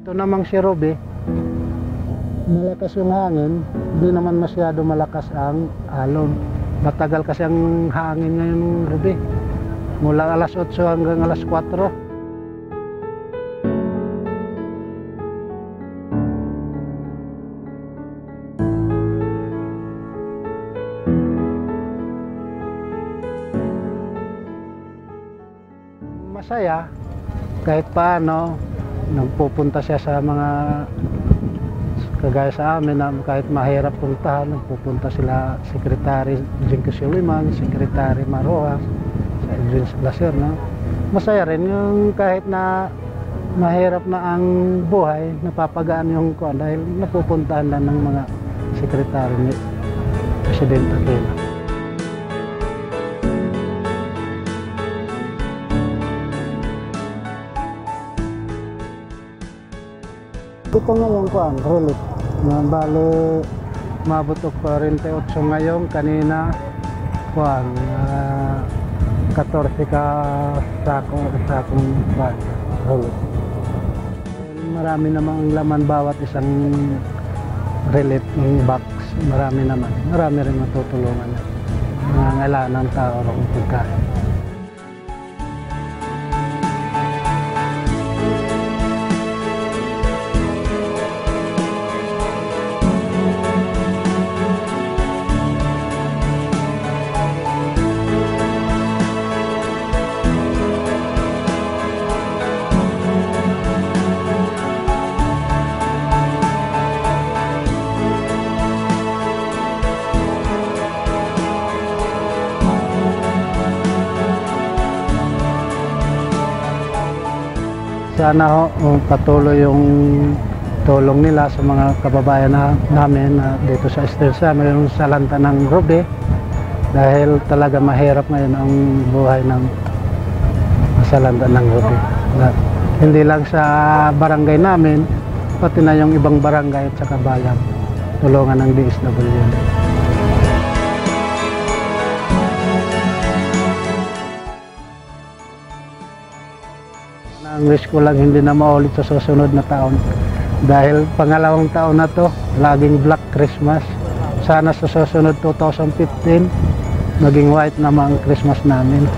Ito namang si Ruby, malakas yung hangin, hindi naman masyado malakas ang alon. Matagal kasi ang hangin ngayon, Ruby. Mula alas 8 hanggang alas 4. Masaya kahit paano nagpupunta siya sa mga kagaya sa amin na kahit mahirap puntahan, nagpupunta sila Secretary Jinky Suliman, Secretary Maroa, sa Edwin Glaser, no? Masaya rin yung kahit na mahirap na ang buhay, napapagaan yung kuwan dahil napupuntahan lang ng mga sekretary ni Presidente Aquino. Ito ngayon ko ang relief na bali mabot og 48 ngayon, kanina kuan 14 ka sakong kuan relief. Marami namang laman bawat isang relief ng box, marami rin matutulungan na nangangailangan ng tao ng pagkain. Sana ho patuloy yung tulong nila sa mga kababayan namin dito sa Estrella, yung salanta ng Ruby, dahil talaga mahirap ngayon ang buhay ng salanta ng Ruby. Hindi lang sa barangay namin, pati na yung ibang barangay at saka bayan, tulungan ng DSWD. Ang wish ko lang hindi na maulit sa susunod na taon dahil pangalawang taon na to, laging Black Christmas. Sana sa susunod 2015 maging white naman ang Christmas namin.